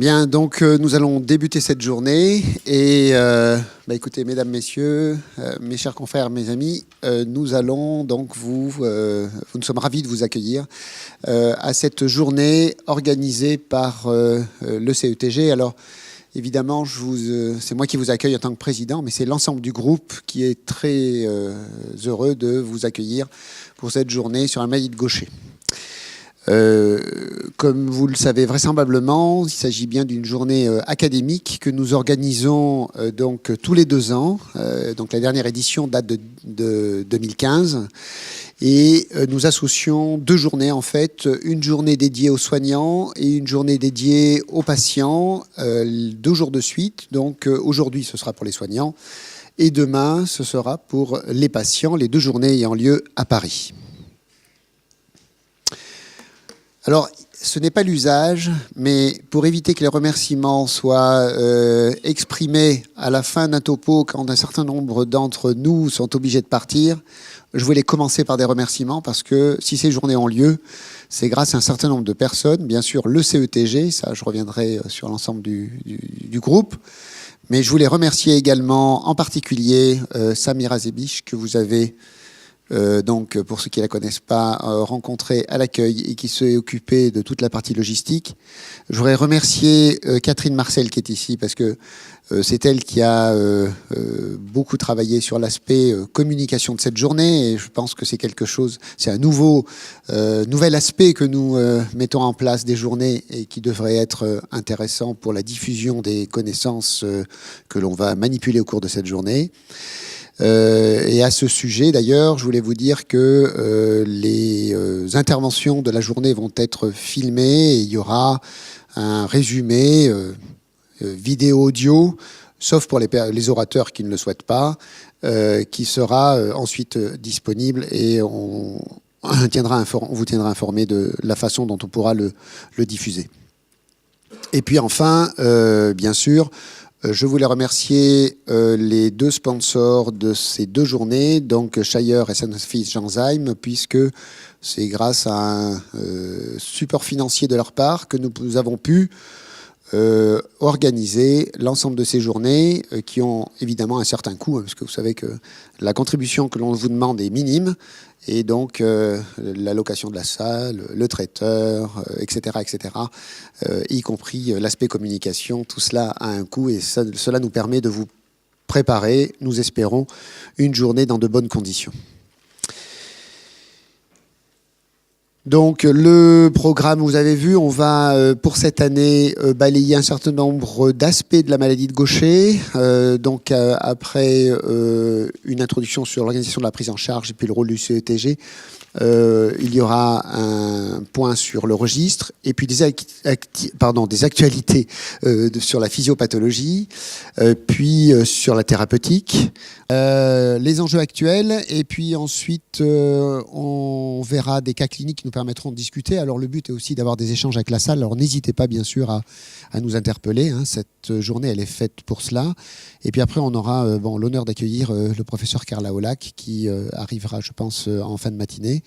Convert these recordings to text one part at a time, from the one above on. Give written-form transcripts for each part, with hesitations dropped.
Bien, donc nous allons débuter cette journée et écoutez, mesdames, messieurs, mes chers confrères, mes amis, nous allons donc nous sommes ravis de vous accueillir à cette journée organisée par le CETG. Alors, évidemment, c'est moi qui vous accueille en tant que président, mais c'est l'ensemble du groupe qui est très heureux de vous accueillir pour cette journée sur la maladie de Gaucher. Comme vous le savez vraisemblablement, il s'agit bien d'une journée académique que nous organisons donc tous les 2 ans. Donc la dernière édition date de 2015. Et nous associons 2 journées en fait, une journée dédiée aux soignants et une journée dédiée aux patients, 2 jours de suite. Donc aujourd'hui ce sera pour les soignants et demain ce sera pour les patients, les 2 journées ayant lieu à Paris. Alors, ce n'est pas l'usage, mais pour éviter que les remerciements soient exprimés à la fin d'un topo quand un certain nombre d'entre nous sont obligés de partir, je voulais commencer par des remerciements parce que si ces journées ont lieu, c'est grâce à un certain nombre de personnes, bien sûr le CETG, ça je reviendrai sur l'ensemble du groupe, mais je voulais remercier également en particulier Samira Zebish que vous avez donc, pour ceux qui ne la connaissent pas, rencontrée à l'accueil et qui s'est occupée de toute la partie logistique. Je voudrais remercier Catherine Marcel qui est ici parce que c'est elle qui a beaucoup travaillé sur l'aspect communication de cette journée et je pense que c'est quelque chose, c'est un nouvel aspect que nous mettons en place des journées et qui devrait être intéressant pour la diffusion des connaissances que l'on va manipuler au cours de cette journée. Et à ce sujet, d'ailleurs, je voulais vous dire que les interventions de la journée vont être filmées et il y aura un résumé vidéo-audio, sauf pour les orateurs qui ne le souhaitent pas, qui sera ensuite disponible et on vous tiendra informé de la façon dont on pourra le diffuser. Et puis enfin, bien sûr, je voulais remercier les 2 sponsors de ces 2 journées, donc Shire et Sanofi Genzyme, puisque c'est grâce à un support financier de leur part que nous avons pu organiser l'ensemble de ces journées qui ont évidemment un certain coût, hein, parce que vous savez que la contribution que l'on vous demande est minime, et donc la location de la salle, le traiteur, etc., y compris l'aspect communication, tout cela a un coût et cela nous permet de vous préparer, nous espérons, une journée dans de bonnes conditions. Donc le programme, vous avez vu, on va pour cette année balayer un certain nombre d'aspects de la maladie de Gaucher. Donc après une introduction sur l'organisation de la prise en charge et puis le rôle du CETG, il y aura un point sur le registre et puis des actualités sur la physiopathologie, puis sur la thérapeutique, les enjeux actuels et puis ensuite on verra des cas cliniques qui nous permettront de discuter. Alors le but est aussi d'avoir des échanges avec la salle, alors n'hésitez pas bien sûr à nous interpeller, hein. Cette journée elle est faite pour cela et puis après on aura l'honneur d'accueillir le professeur Carla Olac qui arrivera je pense en fin de matinée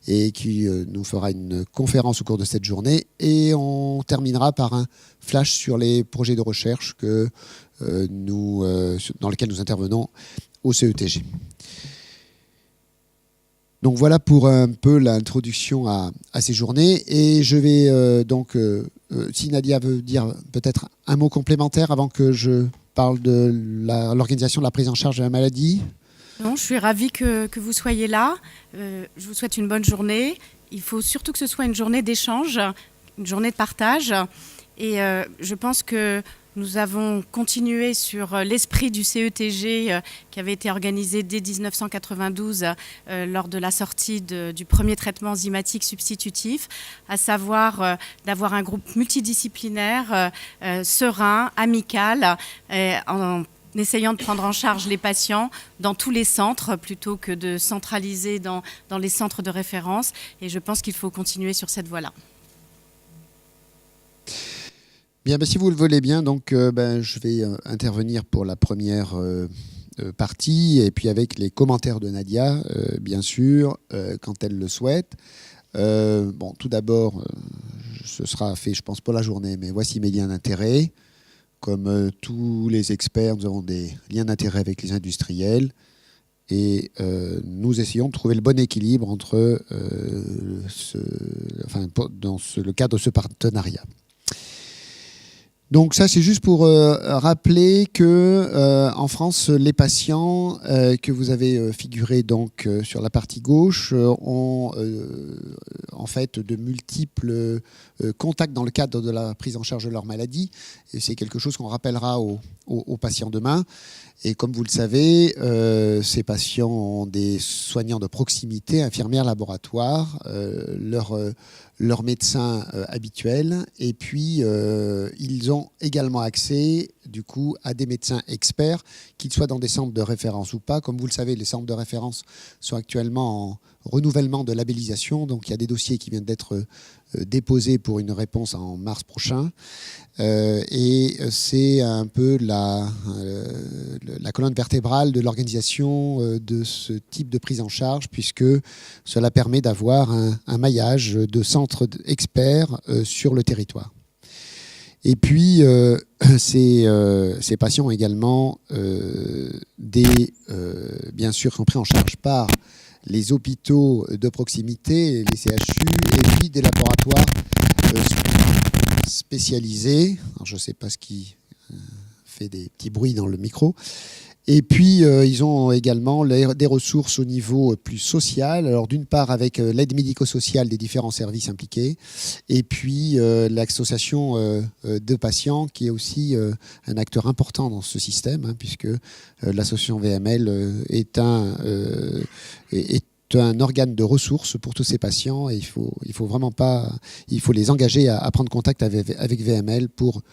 et qui nous fera une conférence au cours de cette journée et on terminera par un flash sur les projets de recherche dans lesquels nous intervenons au CETG. Donc voilà pour un peu l'introduction à ces journées et je vais si Nadia veut dire peut-être un mot complémentaire avant que je parle de l'organisation de la prise en charge de la maladie. Non, je suis ravie que vous soyez là. Je vous souhaite une bonne journée. Il faut surtout que ce soit une journée d'échange, une journée de partage. Et je pense que nous avons continué sur l'esprit du CETG qui avait été organisé dès 1992 lors de la sortie du premier traitement enzymatique substitutif, à savoir d'avoir un groupe multidisciplinaire, serein, amical, en essayant de prendre en charge les patients dans tous les centres plutôt que de centraliser dans les centres de référence. Et je pense qu'il faut continuer sur cette voie-là. Bien, si vous le voulez bien, donc je vais intervenir pour la première partie et puis avec les commentaires de Nadia, bien sûr, quand elle le souhaite. Bon, tout d'abord, ce sera fait, je pense, pour la journée, mais voici mes liens d'intérêt. Comme tous les experts, nous avons des liens d'intérêt avec les industriels et nous essayons de trouver le bon équilibre entre dans le cadre de ce partenariat. Donc ça, c'est juste pour rappeler que en France, les patients que vous avez figurés donc sur la partie gauche ont en fait de multiples contacts dans le cadre de la prise en charge de leur maladie. Et c'est quelque chose qu'on rappellera aux patients demain. Et comme vous le savez, ces patients ont des soignants de proximité, infirmières, laboratoires, leurs médecins habituels. Et puis, ils ont également accès, du coup, à des médecins experts, qu'ils soient dans des centres de référence ou pas. Comme vous le savez, les centres de référence sont actuellement en renouvellement de labellisation. Donc, il y a des dossiers qui viennent d'être déposés pour une réponse en mars prochain. Et c'est un peu la colonne vertébrale de l'organisation de ce type de prise en charge, puisque cela permet d'avoir un maillage de centres experts sur le territoire. Et puis, ces patients ont également bien sûr, sont pris en charge par les hôpitaux de proximité, les CHU, et puis des laboratoires spécialisés. Alors, je ne sais pas ce qui fait des petits bruits dans le micro. Et puis, ils ont également des ressources au niveau plus social. Alors, d'une part, avec l'aide médico-sociale des différents services impliqués, et puis l'association de patients, qui est aussi un acteur important dans ce système, hein, puisque l'association VML est un organe de ressources pour tous ces patients. Et il faut les engager à prendre contact avec VML pour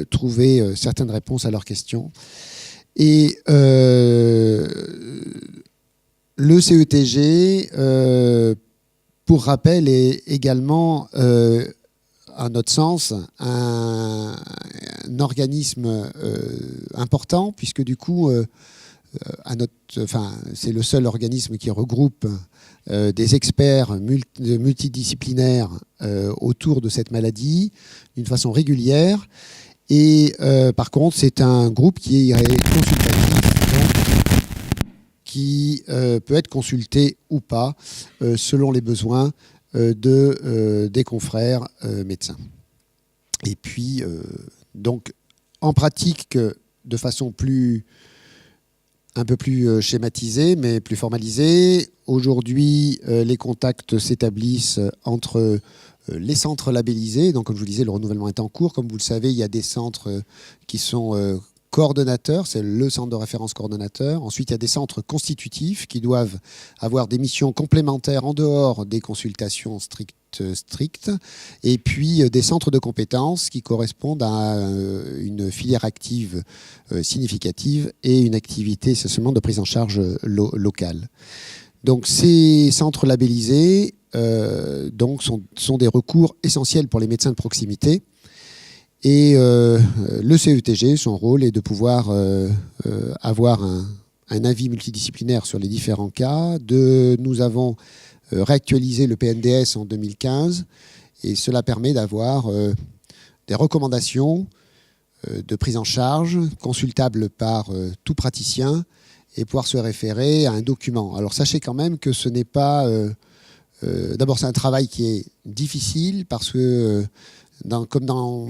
trouver certaines réponses à leurs questions. Et le CETG, pour rappel, est également, à notre sens, un organisme important, puisque du coup, c'est le seul organisme qui regroupe des experts multidisciplinaires autour de cette maladie d'une façon régulière. Et par contre, c'est un groupe qui est consultatif, donc, qui peut être consulté ou pas selon les besoins des confrères médecins. Et puis, donc, en pratique, de façon un peu plus schématisée, mais plus formalisée, aujourd'hui, les contacts s'établissent entre les centres labellisés. Donc, comme je vous disais, le renouvellement est en cours. Comme vous le savez, il y a des centres qui sont coordonnateurs, c'est le centre de référence coordonnateur. Ensuite, il y a des centres constitutifs qui doivent avoir des missions complémentaires en dehors des consultations strictes. Et puis, des centres de compétences qui correspondent à une filière active significative et une activité essentiellement de prise en charge locale. Donc, ces centres labellisés sont des recours essentiels pour les médecins de proximité. Et le CETG, son rôle est de pouvoir avoir un avis multidisciplinaire sur les différents cas. Nous avons réactualisé le PNDS en 2015 et cela permet d'avoir des recommandations de prise en charge consultables par tout praticien et pouvoir se référer à un document. Alors sachez quand même que ce n'est pas... D'abord, c'est un travail qui est difficile parce que, comme dans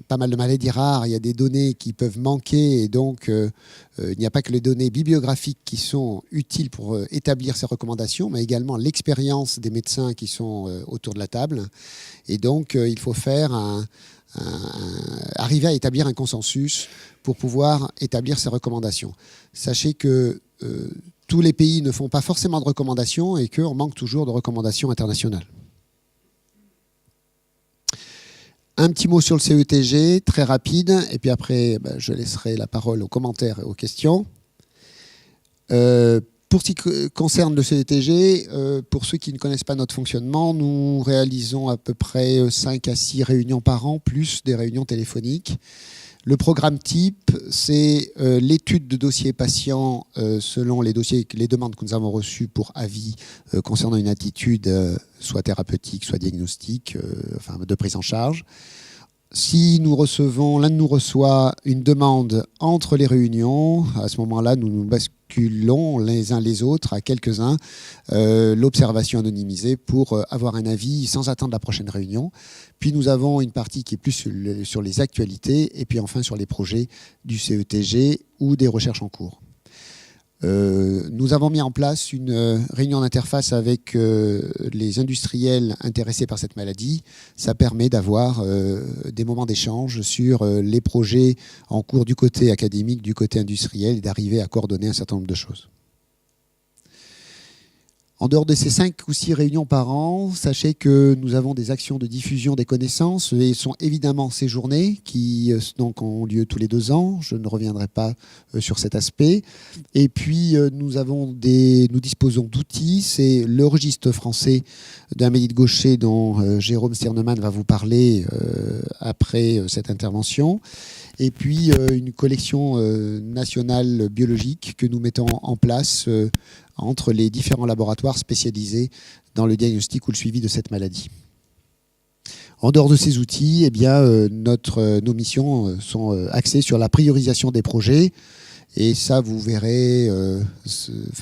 pas mal de maladies rares, il y a des données qui peuvent manquer et donc il n'y a pas que les données bibliographiques qui sont utiles pour établir ces recommandations, mais également l'expérience des médecins qui sont autour de la table. Et donc, il faut arriver à établir un consensus pour pouvoir établir ces recommandations. Sachez que tous les pays ne font pas forcément de recommandations et qu'on manque toujours de recommandations internationales. Un petit mot sur le CETG, très rapide, et puis après, je laisserai la parole aux commentaires et aux questions. Pour ce qui concerne le CETG, pour ceux qui ne connaissent pas notre fonctionnement, nous réalisons à peu près 5 à 6 réunions par an, plus des réunions téléphoniques. Le programme type, c'est l'étude de dossiers patients selon les demandes que nous avons reçues pour avis concernant une attitude soit thérapeutique, soit diagnostique, de prise en charge. Si l'un de nous reçoit une demande entre les réunions, à ce moment-là, nous nous basculons les uns les autres à quelques-uns l'observation anonymisée pour avoir un avis sans attendre la prochaine réunion. Puis nous avons une partie qui est plus sur les actualités et puis enfin sur les projets du CETG ou des recherches en cours. Nous avons mis en place une réunion d'interface avec les industriels intéressés par cette maladie. Ça permet d'avoir des moments d'échange sur les projets en cours du côté académique, du côté industriel et d'arriver à coordonner un certain nombre de choses. En dehors de ces 5 ou 6 réunions par an, sachez que nous avons des actions de diffusion des connaissances et sont évidemment ces journées qui donc ont lieu tous les 2 ans. Je ne reviendrai pas sur cet aspect. Et puis nous disposons d'outils. C'est le registre français d'Amélie de Gaucher dont Jérôme Sternemann va vous parler après cette intervention. Et puis une collection nationale biologique que nous mettons en place entre les différents laboratoires spécialisés dans le diagnostic ou le suivi de cette maladie. En dehors de ces outils, eh bien, nos missions sont axées sur la priorisation des projets. Et ça, vous verrez,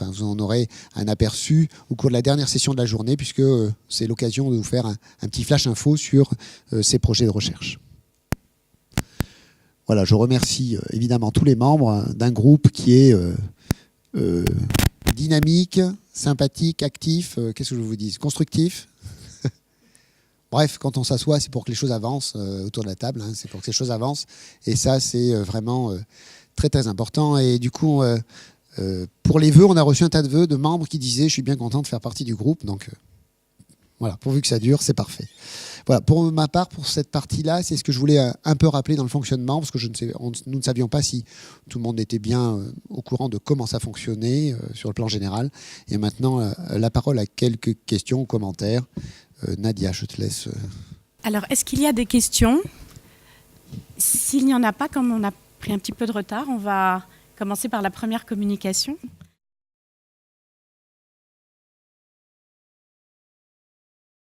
vous en aurez un aperçu au cours de la dernière session de la journée, puisque c'est l'occasion de vous faire un petit flash info sur ces projets de recherche. Voilà, je remercie évidemment tous les membres d'un groupe qui est dynamique, sympathique, actif, qu'est-ce que je vous dis, constructif. Bref, quand on s'assoit, c'est pour que les choses avancent autour de la table, hein, c'est pour que les choses avancent. Et ça, c'est vraiment très très important. Et du coup, pour les vœux, on a reçu un tas de vœux de membres qui disaient « je suis bien content de faire partie du groupe ». Donc voilà, pourvu que ça dure, c'est parfait. Voilà, pour ma part, pour cette partie-là, c'est ce que je voulais un peu rappeler dans le fonctionnement, parce que nous ne savions pas si tout le monde était bien au courant de comment ça fonctionnait sur le plan général. Et maintenant, la parole à quelques questions ou commentaires. Nadia, je te laisse. Alors, est-ce qu'il y a des questions? S'il n'y en a pas, comme on a pris un petit peu de retard, on va commencer par la première communication.